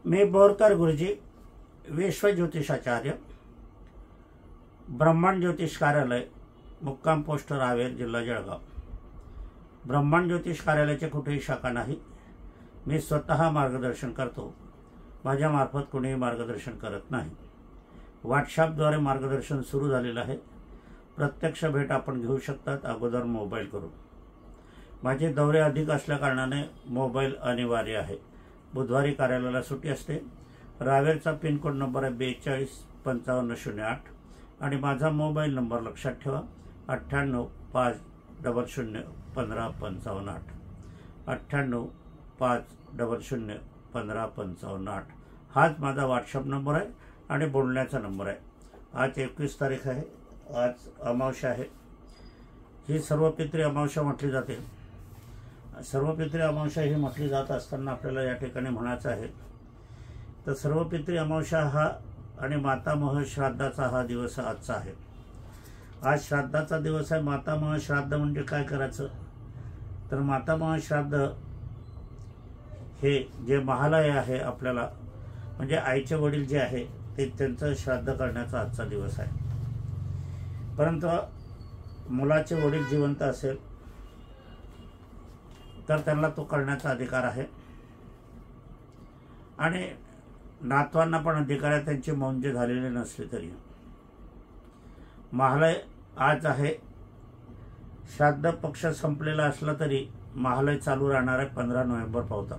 मी बोरकर गुरुजी, विश्व ज्योतिषाचार्य, ब्रह्मांड ज्योतिष कार्यालय, मुक्काम पोस्ट रावेर, जिल्हा जळगाव। ब्रह्मांड ज्योतिष कार्यालयाची कुठेही शाखा नाही। मी स्वतः मार्गदर्शन करतो, माझ्यामार्फत कोणीही मार्गदर्शन करत नाही। व्हॉट्सॲपद्वारे मार्गदर्शन सुरू झालेलं आहे। प्रत्यक्ष भेट आपण घेऊ शकतात, अगोदर मोबाईल करून। माझे दौरे अधिक असल्याकारणाने मोबाईल अनिवार्य आहे। बुधवारी कार्यालयाला सुट्टी असते। रावेरचा पिनकोड नंबर आहे 425508 आणि माझा मोबाईल नंबर लक्षात ठेवा 9850015558 9850015558। हाच माझा व्हॉट्सअप नंबर आहे आणि बोलण्याचा नंबर आहे। आज 21 तारीख आहे। आज अमावस्या आहे। ही सर्वपित्री अमावस्या म्हटली जाते। सर्वपित्री अमावस्या ही म्हटली जात असताना आपल्याला या ठिकाणी म्हणायचं आहे तर सर्वपित्री अमावस्या हा आणि मातामह श्राद्धाचा हा दिवस आजचा आहे। आज श्राद्धाचा दिवस आहे। मातामह श्राद्ध म्हणजे काय करायचं तर मातामह श्राद्ध हे जे महालय आहे आपल्याला, म्हणजे आईचे वडील जे आहे ते त्यांचं श्राद्ध करण्याचा आजचा दिवस आहे। परंतु मुलाचे वडील जिवंत असेल तर त्यांना तो करण्याचा अधिकार आहे आणि नातवांना पण अधिकार आहे, त्यांची मौंजे झालेली नसली तरी। महालय आज आहे। श्राद्ध पक्ष संपलेला असला तरी महालय चालू राहणार आहे 15 नोव्हेंबर पावता।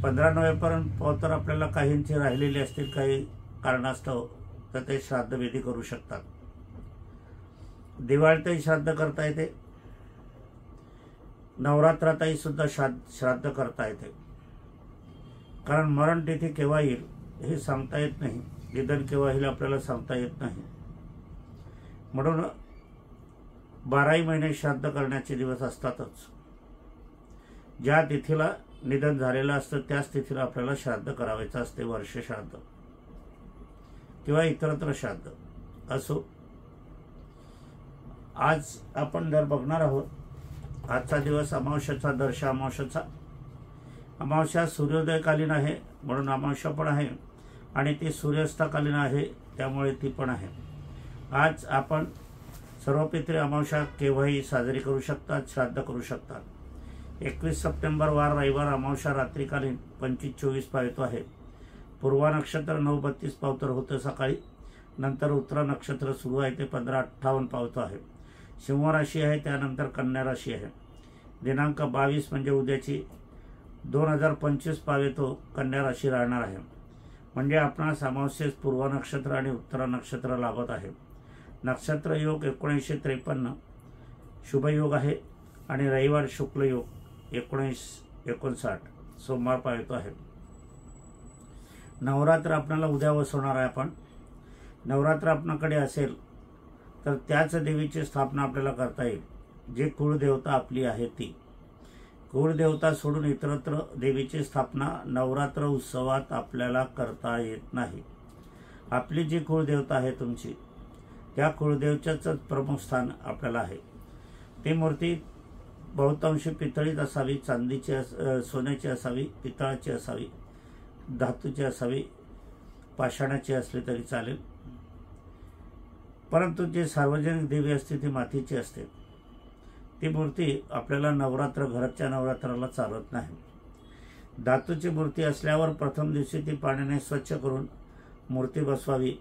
15 नोव्हेंबर पावतर आपल्याला काहींची राहिलेली असतील काही कारणास्तव तर ते श्राद्धविधी करू शकतात। दिवाळीतही श्राद्ध करता येते, नवरात्रातही सुद्धा श्राद्ध करता येते। कारण मरण तिथी केव्हा येईल हे सांगता येत नाही, निधन केव्हा येईल आपल्याला सांगता येत नाही। म्हणून 12ही महिने श्राद्ध करण्याचे दिवस असतातच। ज्या तिथीला निधन झालेलं असतं त्याच तिथीला आपल्याला श्राद्ध करावायचं असते, वर्ष श्राद्ध किंवा इतरत्र श्राद्ध असो। आज आपण जर बघणार आहोत, आजचा दिवस अमावस्याचा, दर्श अमावस्याचा। अमावस्या सूर्योदयकालीन आहे म्हणून अमावस्या पण आहे आणि ती सूर्यास्ताकालीन आहे त्यामुळे ती पण आहे। आज आपण सर्वपित्री अमावस्या केव्हाही साजरी करू शकतात, श्राद्ध करू शकतात। 21 सप्टेंबर वार रविवार अमावस्या रात्रीकालीन 25:24 पावतो आहे। पूर्वा नक्षत्र 9:32 पावतर होतं सकाळी, नंतर उत्तरा नक्षत्र सुरू आहे ते 15:58 पावतो आहे। सिंह राशी आहे, त्यानंतर कन्या राशी आहे। दिनांक 22 म्हणजे उद्याची 2025 पावेतो कन्या राशी राहणार आहे। म्हणजे आपणास अमावस्येस पूर्व नक्षत्र आणि उत्तरा नक्षत्र लाभत आहे। नक्षत्र योग 1953 शुभयोग आहे आणि रविवार शुक्ल योग 1959 सोमवार पावेतो आहे। नवरात्र आपल्याला उद्या बसवणार आहे आपण। नवरात्र आपणाकडे असेल तर त्याच देवीची स्थापना आपल्याला करता येईल, जी कुळदेवता आपली आहे ती। कुळदेवता सोडून इतरत्र देवीची स्थापना नवरात्र उत्सवात आपल्याला करता येत नाही। आपली जी कुळदेवता आहे तुमची, त्या कुळदेवतेचंच प्रमुख स्थान आपल्याला आहे। ती मूर्ती बहुतांशी पितळीत असावी, चांदीची सोन्याची असावी, पितळाची असावी, धातूची असावी, पाषाणाची असली तरी चालेल। परंतु जी सार्वजनिक देवी असते ती मातीची असते। ती मूर्ती आपल्याला नवरात्र, घराच्या नवरात्राला चालत नाही। धातूची मूर्ती असल्यावर प्रथम दिवशी ती पाण्याने स्वच्छ करून मूर्ती बसवावी।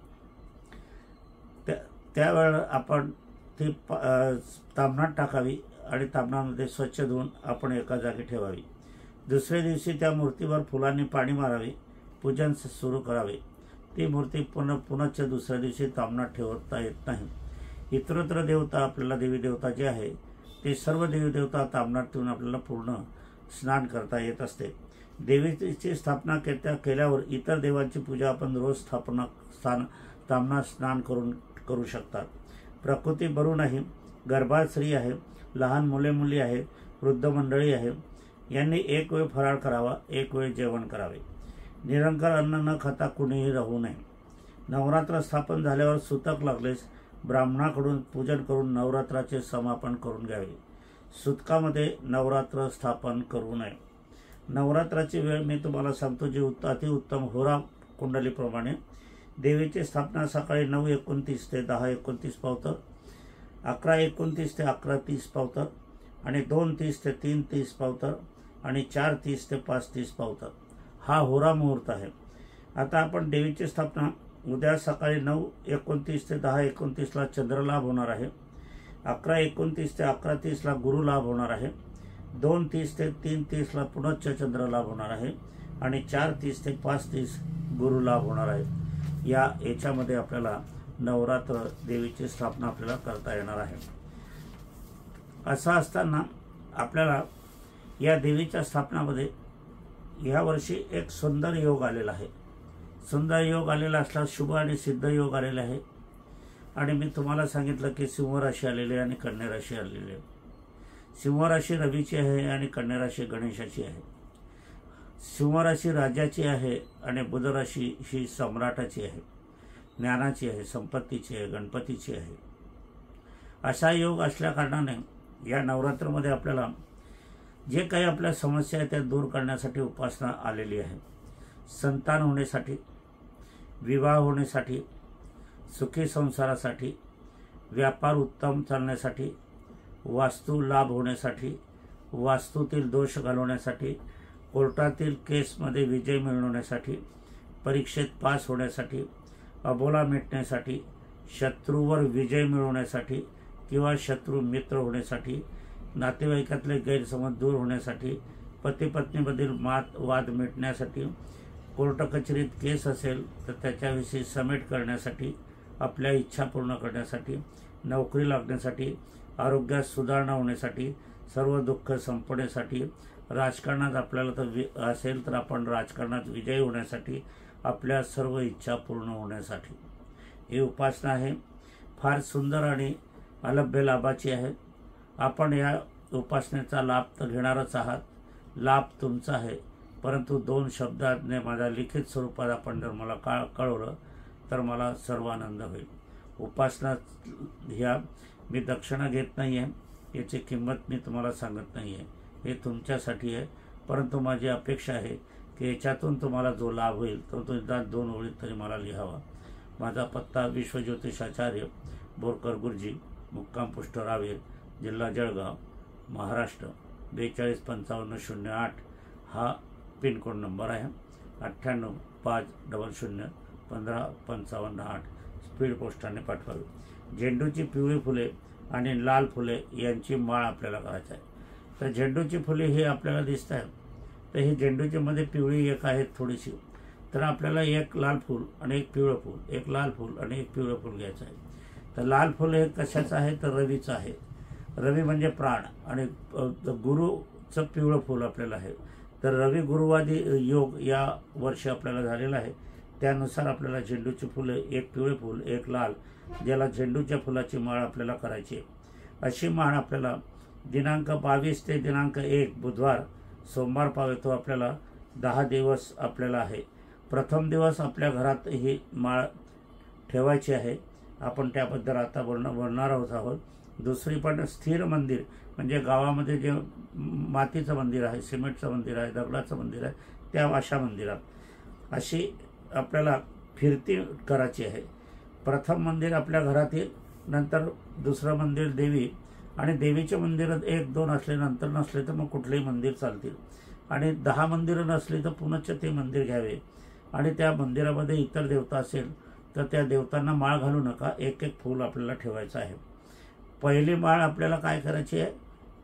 त्यावेळेला आपण ती ताम्हणात टाकावी आणि ताम्हणामध्ये स्वच्छ धुवून आपण एका जागी ठेवावी। दुसऱ्या दिवशी त्या मूर्तीवर फुलांनी पाणी मारावे, पूजन सुरू करावे। ती मूर्ती पुन्हाच्या दुसऱ्या दिवशी ताम्हणात ठेवता येत नाही। इतरत्र देवता आपल्याला देवी देवता जे आहे ते सर्व देवी देवता ताम्हणात ठेवून आपल्याला पूर्ण स्नान करता येत असते। देवीची स्थापना केल्यावर इतर देवांची पूजा आपण रोज ताम्हणात स्नान करू शकतात। प्रकृती बरू नाही, गर्भात स्त्री आहे, लहान मुले आहेत, वृद्ध मंडळी आहे, यांनी एक वेळ फराळ करावा, एक वेळ जेवण करावे। निरंकार अन्न न खाता कुणीही राहू नये। नवरात्र स्थापन झाल्यावर सुतक लागलेस ब्राह्मणाकडून पूजन करून नवरात्राचे समापन करून घ्यावे। सुतकामध्ये नवरात्र स्थापन करू नये। नवरात्राची वेळ मी तुम्हाला सांगतो जी अतिउत्तम होरा कुंडलीप्रमाणे. देवीची स्थापना सकाळी 9:29 ते 10:29 पावतं, 11:29 ते 11:30 पावतं, आणि 2:30 ते 3:30 पावतं, आणि 4:30 ते 5:30 पावतं. हा होरा मुहूर्त आहे. आता आपण देवीची स्थापना उद्या सकाळी 9:29 ते 10:29 चंद्रलाभ होणार आहे. 11:29 ते 11:30 गुरुलाभ होणार आहे. 2:30 ते 3:30 पुनश्च चंद्रलाभ होणार आहे, आणि 4:30 ते 5:30 गुरुलाभ होणार आहे. याच्यामध्ये आपल्याला नवरात्र देवीची स्थापना आपल्याला करता येणार आहे. असं असताना आपल्याला या देवीच्या स्थापनामध्ये यावर्षी एक सुंदर योग आलेला आहे. सुंदर योग आलेला असला शुभ आणि सिद्ध योग आलेला आहे. आणि मी तुम्हाला सांगितलं की सिंह राशी आलेली आहे आणि कन्या राशी आलेली आहे. सिंह राशी रवीची आहे आणि कन्या राशी गणेशाची आहे. सिंह राशी राजाची आहे आणि बुध राशी ही सम्राटाची आहे, ज्ञानाची आहे, संपत्तीची आहे, गणपतीची आहे. असा योग असल्या कारणाने या नवरात्रामध्ये आपल्याला जे काही आपल्या समस्या आहेत त्या दूर करण्यासाठी उपासना आलेली आहे. संतान होण्यासाठी, विवाह होण्यासाठी, सुखी संसारासाठी, व्यापार उत्तम चालण्यासाठी, वास्तू लाभ होण्यासाठी, वास्तूतील दोष घालवण्यासाठी, कोर्टातील केसमध्ये विजय मिळवण्यासाठी, परीक्षेत पास होण्यासाठी, अबोला मिटण्यासाठी, शत्रूवर विजय मिळवण्यासाठी किंवा शत्रू मित्र होण्यासाठी, नातेवाईकातले गैरसमज दूर होण्यासाठी, पती पत्नीमधील वाद मिटण्यासाठी, कोर्ट कचेरीत केस असेल तर त्याच्याविषयी समेट करण्यासाठी, आपल्या इच्छा पूर्ण करण्यासाठी, नोकरी लागण्यासाठी, आरोग्यात सुधारणा होण्यासाठी, सर्व दुःख संपण्यासाठी, राजकारणात आपल्याला तर असेल तर आपण राजकारणात विजयी होण्यासाठी, आपल्या सर्व इच्छा पूर्ण होण्यासाठी ही उपासना आहे. फार सुंदर आणि अलभ्य लाभाची आहे. आपण या उपासनेचा लाभ तर घेणारच आहात. लाभ तुमचा आहे, परंतु 2 शब्दांनी माझ्या लिखित स्वरूपात आपण जर मला कळवलं तर मला सर्व आनंद होईल. उपासना ह्या मी दक्षिणा घेत नाही आहे, याची किंमत मी तुम्हाला सांगत नाही आहे. हे तुमच्यासाठी आहे, परंतु माझी अपेक्षा आहे की याच्यातून तुम्हाला जो लाभ होईल तो तुमचा 2 ओळीत तरी मला लिहावा. माझा पत्ता विश्वज्योतिषाचार्य बोरकर गुरुजी, मुक्काम पोस्ट रावेर, जिल्हा जळगाव, महाराष्ट्र 425508 हा पिनकोड नंबर आहे. 9850155558 स्पीड पोस्टाने पाठवावी. झेंडूची पिवळी फुले आणि लाल फुले यांची माळ आपल्याला करायची आहे. तर झेंडूची फुले ही आपल्याला दिसत आहेत, तर ही झेंडूची मध्ये पिवळी एक आहे थोडीशी, तर आपल्याला एक लाल फूल आणि एक पिवळं फूल, एक लाल फूल आणि एक पिवळं फूल घ्यायचं आहे. तर लाल फूल हे कशाचं आहे तर रवीचं आहे. रवी म्हणजे प्राण, आणि गुरुचं पिवळं फूल आपल्याला आहे. तर रवी गुरुवादी योग या वर्षी आपल्याला झालेला आहे. त्यानुसार आपल्याला झेंडूची फुले, एक पिवळे फूल, एक लाल, ज्याला झेंडूच्या फुलाची माळ आपल्याला करायची आहे. अशी माळ आपल्याला दिनांक 22 ते दिनांक 1 बुधवार सोमवार पावेतो आपल्याला 10 दिवस आपल्याला आहे. प्रथम दिवस आपल्या घरात ही माळ ठेवायची आहे. आपण त्याबद्दल आता बोलणार आहोत. दुसरी पण स्थिर मंदिर म्हणजे गावामध्ये जे मातीचं मंदिर आहे, सिमेंटचं मंदिर आहे, दगडाचं मंदिर आहे, त्या अशा मंदिरात अशी आपल्याला फिरती करायची आहे. प्रथम मंदिर आपल्या घरात येईल, नंतर दुसरं मंदिर देवी, आणि देवीचे मंदिर 1-2 असले, नंतर नसले तर मग कुठलेही मंदिर चालतील. आणि 10 मंदिरं नसली तर पुनश्च ते मंदिर घ्यावे. आणि त्या मंदिरामध्ये इतर देवता असेल तर त्या देवतांना माळ घालू नका, एक एक फूल आपल्याला ठेवायचं आहे. पहिली माळ आपल्याला काय करायची आहे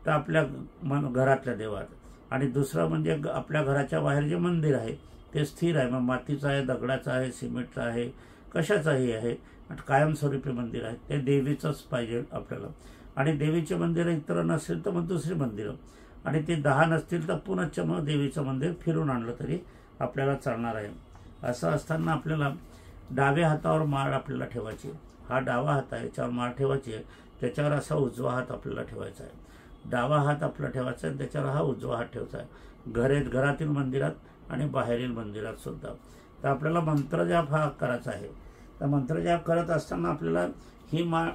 तर आपल्या घरातल्या देवात, आणि दुसरं म्हणजे आपल्या घराच्या बाहेर जे मंदिर आहे ते स्थिर आहे, मग मातीचं आहे, दगडाचं आहे, सिमेंटचं आहे, कशाचंही आहे, कायमस्वरूपी मंदिर आहे, ते देवीचंच पाहिजे आपल्याला. आणि देवीचे मंदिर इतर नसेल तर मग दुसरी मंदिरं, आणि ते 10 नसतील तर पुनश्च मग देवीचं मंदिर फिरून आणलं तरी आपल्याला चालणार आहे. असं असताना आपल्याला डाव्या हातावर माळ आपल्याला ठेवायची. हा डावा हात आहे, याच्यावर माळ ठेवायची आहे, त्याच्यावर असा उजवा हात आपल्याला ठेवायचा आहे. डावा हात आपला ठेवायचा आहे, त्याच्यावर हा उजवा हात ठेवायचा आहे. घरातील मंदिरात आणि बाहेरील मंदिरात सुद्धा. तर आपल्याला मंत्रजाप हा करायचा आहे. तर मंत्रजाप करत असताना आपल्याला ही माळ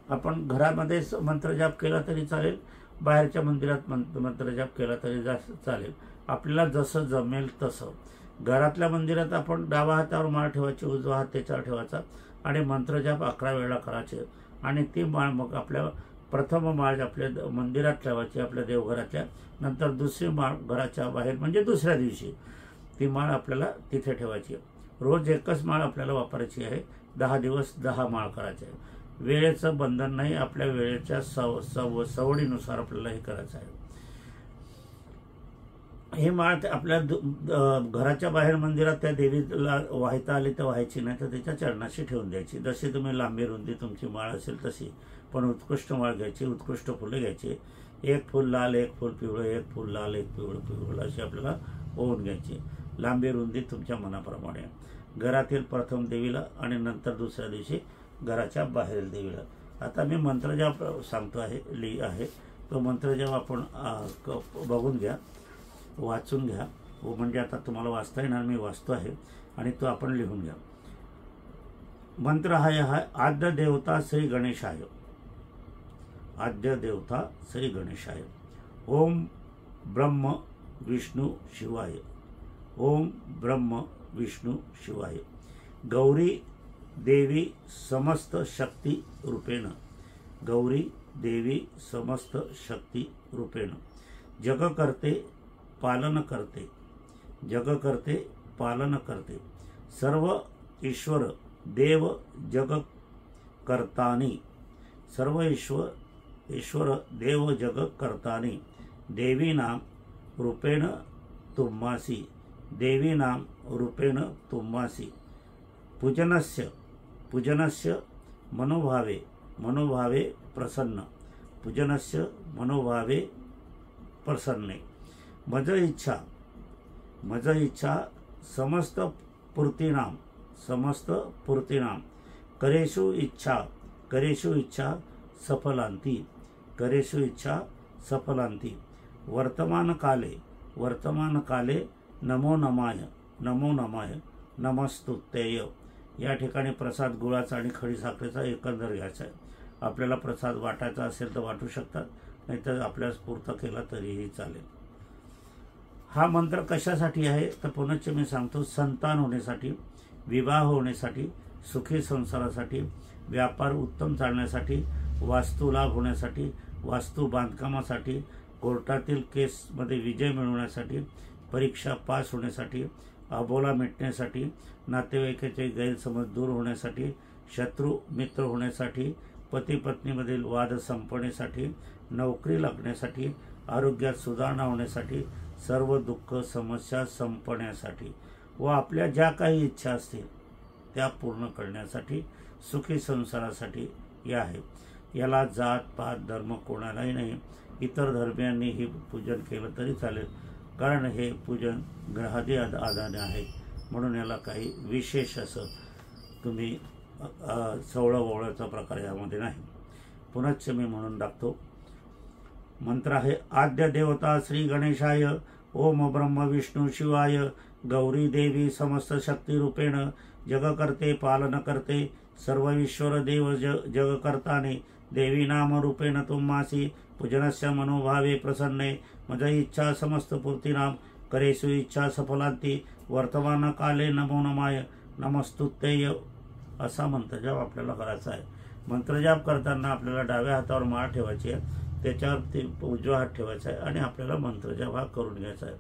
आपण घरामध्ये मंत्रजाप केला तरी चालेल, बाहेरच्या मंदिरात मंत्रजाप केला तरी चालेल. आपल्याला जसं जमेल तसं. घरातल्या मंदिरात आपण डावा हातावर माळ ठेवायची, उजवा हात त्याच्यावर ठेवायचा आणि मंत्रजाप 11 वेळा करायचे. आणि ती माळ मग आपल्या प्रथम माळ आपल्या मंदिरात ठेवायची आपल्या देवघरातल्या, नंतर दुसरी माळ घराच्या बाहेर म्हणजे दुसऱ्या दिवशी ती माळ आपल्याला तिथे ठेवायची. रोज एकच माळ आपल्याला वापरायची आहे. 10 दिवस 10 माळ करायचे आहे. वेळेचं बंधन नाही, आपल्या वेळेच्या सवडीनुसार आपल्याला हे करायचं आहे. हे माळ आपल्या घराच्या बाहेर मंदिरात त्या देवीला वाहता आली तर व्हायची, नाही तर त्याच्या चरणाशी ठेवून द्यायची. जशी तुम्ही लांबी रुंदी तुमची माळ असेल तशी, पण उत्कृष्ट माळ घ्यायची, उत्कृष्ट फुलं घ्यायची. एक फुल लाल, एक फुल पिवळं, एक फुल लाल, एक पिवळं अशी आपल्याला ओवून घ्यायची. लांबी रुंदी तुमच्या मनाप्रमाणे. घरातील प्रथम देवीला आणि नंतर दुसऱ्या दिवशी घराच्या बाहेरील देवीला. आता मी मंत्रजाप सांगतो आहे, तो मंत्रजाप आपण बघून घ्या, वाचून घ्या. म्हणजे आता तुम्हाला वाचता येणार, मी वाचतो आहे आणि तो आपण लिहून घ्या. मंत्र आहे आद्य देवता श्री गणेशाय. आद्य देवता श्री गणेशाय. ओम ब्रह्म विष्णू शिवाय. ओम ब्रह्म विष्णू शिवाय. गौरी देवी समस्त शक्ती रूपेण. गौरी देवी समस्त शक्ती रूपेण. जग करते पालन करते. जग करते पालन करते. सर्व ईश्वर देव जग करतानी. सर्व ईश्वर देव जग करतानी. देवी नाम रूपेण तुम्हासी. देवी नाम रूपेण तुम्हासी. पूजनस्य मनोभावे प्रसन्न. पूजनस्य मनोभावे प्रसन्ने. मज इच्छा समस्त पूर्तीनाम. करेषु इच्छा सफलांती. वर्तमान काले नमो नमाय नमस्तुतेय. या ठिकाणी प्रसाद गुळाचा आणि खडी साखरेचा एकंदर घ्यायचा आहे. आपल्याला प्रसाद वाटायचा असेल तर वाटू शकतात, नाहीतर आपल्याला स्फूर्त केला तरीही चालेल. हा मंत्र कशासाठी आहे तर पुनश्च मी सांगतो. संतान होण्यासाठी, विवाह होण्यासाठी, सुखी संसारासाठी, व्यापार उत्तम चालण्यासाठी, वास्तू लाभ होण्यासाठी, वास्तू बांधकामासाठी, कोर्टातील केसमध्ये विजय मिळवण्यासाठी, परीक्षा पास होण्यासाठी, अबोला मिटण्यासाठी, नातेवाईकाचे गैरसमज दूर होण्यासाठी, शत्रू मित्र होण्यासाठी, पती पत्नीमधील वाद संपण्यासाठी, नोकरी लागण्यासाठी, आरोग्यात सुधारणा होण्यासाठी, सर्व दुःख समस्या संपण्यासाठी व आपल्या ज्या काही इच्छा असतील त्या पूर्ण करण्यासाठी, सुखी संसारासाठी हे आहे. याला जात पात धर्म कोणालाही नाही. इतर धर्मियांनी हे पूजन केलं तरी चालेल, कारण हे पूजन ग्रहादी आधाने आहे, म्हणून याला काही विशेष असं तुम्ही सवळं प्रकार यामध्ये नाही. पुनश्च मी म्हणून टाकतो. मंत्र आहे आद्य देवता श्री गणेशाय. ओम ब्रह्म विष्णू शिवाय. गौरी देवी समस्त शक्ती रूपेण. जग करते पालन करते. सर्व ईश्वर देव जग करताने. देवी नाम रूपेण तुम्हासी. पूजनस्य मनोभावे प्रसन्ने. मज इच्छा समस्त पूर्तीनाम. करेषु इच्छा सफलांती. वर्तमान काले नमो नमाय नमस्तुतेय. असा मंत्रजाप आपल्याला करायचा आहे. मंत्रजाप करताना आपल्याला डाव्या हातावर माळ ठेवायची आहे, त्याच्यावर ते उजवा हात ठेवायचा आहे आणि आपल्याला मंत्रजाप हा करून घ्यायचा आहे.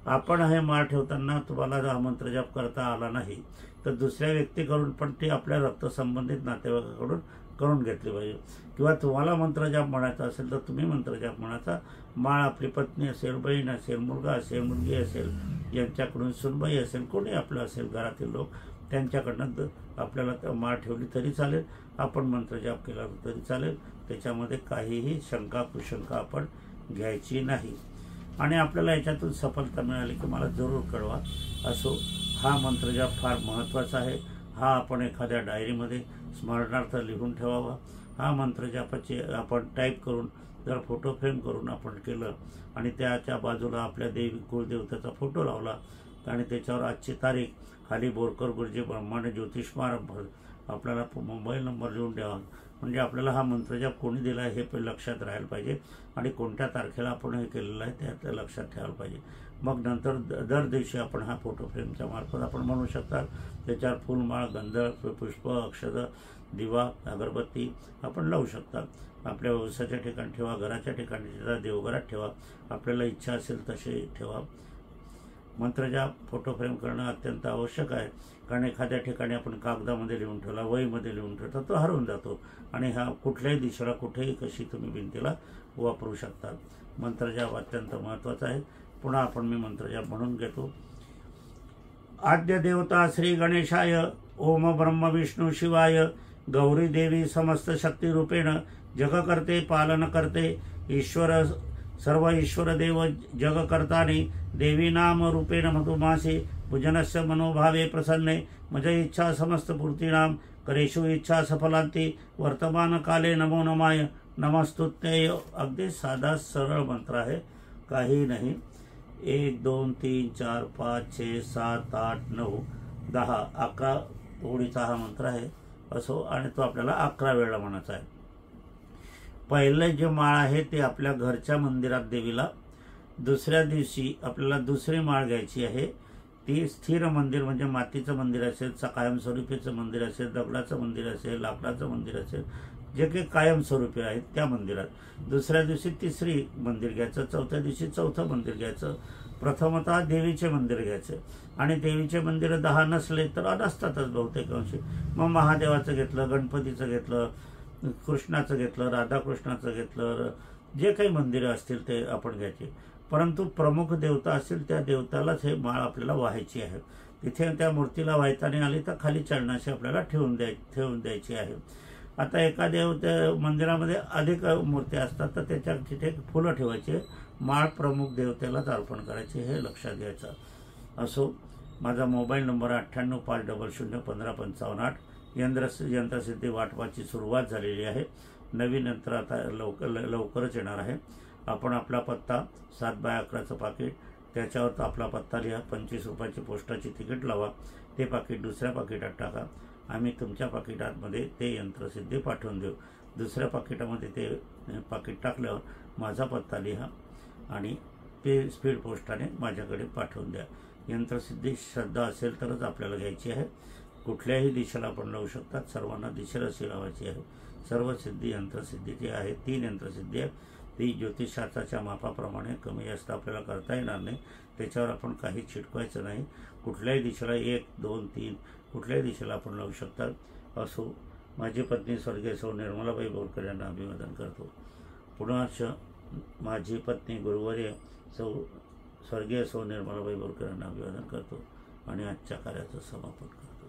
आपण हे माळ ठेवताना तुम्हाला हा मंत्रजाप करता आला नाही तर दुसऱ्या व्यक्तीकडून पण ती आपल्या रक्तसंबंधित नातेवाईकाकडून करून घेतली पाहिजे. किंवा तुम्हाला मंत्रजाप म्हणायचा असेल तर तुम्ही मंत्रजाप म्हणायचा. माळ आपली पत्नी असेल, बहीण असेल, मुलगा असेल, मुलगी असेल, यांच्याकडून सुनबाई असेल, कोणी आपलं असेल घरातील लोक, त्यांच्याकडनं आपल्याला माळ ठेवली तरी चालेल, आपण मंत्रजाप केला तरी चालेल. त्याच्यामध्ये काहीही शंका कुशंका आपण घ्यायची नाही. आणि आपल्याला याच्यातून सफलता मिळाली की मला जरूर कळवा. असो, हा मंत्रजाप फार महत्त्वाचा आहे. हा आपण एखाद्या डायरीमध्ये स्मरणार्थ लिहून ठेवावा. हा मंत्रजापाचे आपण टाईप करून जर फोटो फ्रेम करून आपण केलं आणि त्याच्या बाजूला आपल्या देवी कुलदेवतेचा फोटो लावला आणि त्याच्यावर आजची तारीख, खाली बोरकर गुरुजी ब्रह्मांड ज्योतिष्मार आपल्याला मोबाईल नंबर लिहून द्यावा. म्हणजे आपल्याला हा मंत्रजाप कोणी दिला आहे हे पण लक्षात राहायला पाहिजे आणि कोणत्या तारखेला आपण हे केलेलं आहे त्या लक्षात ठेवायला पाहिजे. मग नंतर दर दिवशी आपण हा फोटो फ्रेमच्या मार्फत आपण बनवू शकता। त्याच्यावर फुलमाळ, गंध, पुष्प, अक्षत, दिवा, अगरबत्ती आपण लावू शकता। आपल्या व्यवसायाच्या ठिकाणी ठेवा, घराच्या ठिकाणी ठेवा, देवघरात ठेवा, आपल्याला इच्छा असेल तसे ठेवा। मंत्रजाप फोटो फ्रेम करणं अत्यंत आवश्यक आहे, कारण एखाद्या ठिकाणी आपण कागदामध्ये लिहून ठेवला, वहीमध्ये लिहून ठेवता, तो हरवून जातो आणि हा कुठल्याही दिशेला कुठेही कशी तुम्ही भिंतीला वापरू शकता। मंत्रजाप अत्यंत महत्त्वाचा आहे। पुन्हा आपण मी मंत्रजाप म्हणून घेतो। आद्य देवता श्री गणेशाय, ओम ब्रह्म विष्णु शिवाय, गौरी देवी समस्त शक्ती रूपेण, जगकर्ते पालन करते, ईश्वर सर्व ईश्वर देव जगकर्ताने, देवी नाम रूपेण मधुमासे, भुजनस्य मनोभावे प्रसन्ने, मज इच्छा समस्त पूर्तीनाम, करेषु इच्छा सफलांती, वर्तमान काले नमो नमाय, नमस्तुते। अगदी साधा सरळ मंत्र आहे, काही नाही। 1 2 3 4 5 6 7 8 9 10 11 ओळीचा हा मंत्र आहे असो, आणि तो आपल्याला 11 वेळा म्हणायचा आहे। पहिले जे माळ आहे ते आपल्या घरच्या मंदिरात देवीला, दुसऱ्या दिवशी आपल्याला दुसरी माळ घ्यायची आहे, ती स्थिर मंदिर म्हणजे मातीचं मंदिर असेल, कायमस्वरूपीचं मंदिर असेल, दगडाचं मंदिर असेल, लाकडाचं मंदिर असेल, जे काही कायमस्वरूपी आहेत त्या मंदिरात। दुसऱ्या दिवशी तिसरी मंदिर घ्यायचं, चौथ्या दिवशी चौथं मंदिर घ्यायचं। प्रथमतः देवीचे मंदिर घ्यायचे, आणि देवीचे मंदिर 10 नसले तर नसतातच बहुतेक अंशी, मग महादेवाचं घेतलं, गणपतीचं घेतलं, कृष्णाचं घेतलं, राधाकृष्णाचं घेतलं, जे काही मंदिरं असतील ते आपण घ्यायचे। परंतु प्रमुख देवता असेल त्या देवतालाच हे माळ आपल्याला व्हायची आहे। तिथे त्या मूर्तीला वाहताना आली तर खाली चरणाशी आपल्याला ठेवून द्यायची आहे। आता एका मंदिरामध्ये अधिक मूर्त्या असतात तर त्याच्या तिथे फुलं ठेवायची, माळ प्रमुख देवतेलाच अर्पण करायची, हे लक्षात घ्यायचं असो। माझा मोबाईल नंबर 9850001555 यंत्रसिद्धी वाटपाची सुरुवात झालेली आहे। नवीन यंत्र आता लवकरच येणार आहे। आपण आपला पत्ता 7x11चं पाकिट, त्याच्यावर आपला पत्ता लिहा, 25 रुपयाची पोस्टाची तिकीट लावा, ते पाकिट दुसऱ्या पाकिटात टाका, आम्ही तुमच्या पाकिटामध्ये ते यंत्रसिद्धी पाठवून देऊ। दुसऱ्या पाकिटामध्ये ते पाकिट टाकल्यावर माझा पत्ता लिहा आणि ते स्पीड पोस्टाने माझ्याकडे पाठवून द्या। यंत्रसिद्धी श्रद्धा असेल तरच आपल्याला घ्यायची आहे, कुठल्याही दिशेला आपण लावू शकतात, सर्वांना दिशेला लावायची आहे। सर्व सिद्धी यंत्रसिद्धी जी आहे 3 यंत्रसिद्धी आहे, ती ज्योतिषशास्त्राच्या मापाप्रमाणे कमी जास्त आपल्याला करता येणार नाही, त्याच्यावर आपण काही चिटकवायचं नाही। कुठल्याही दिशेला 1 2 3 कुठल्याही दिशेला आपण लावू शकतात असो। माझी पत्नी स्वर्गीय सौ निर्मलाबाई बोरकर यांना अभिवादन करतो। पुनश्च माझी पत्नी गुरुवर्य स्वर्गीय सौ निर्मलाबाई बोरकर यांना अभिवादन करतो आणि आजच्या कार्याचं समापन करतो।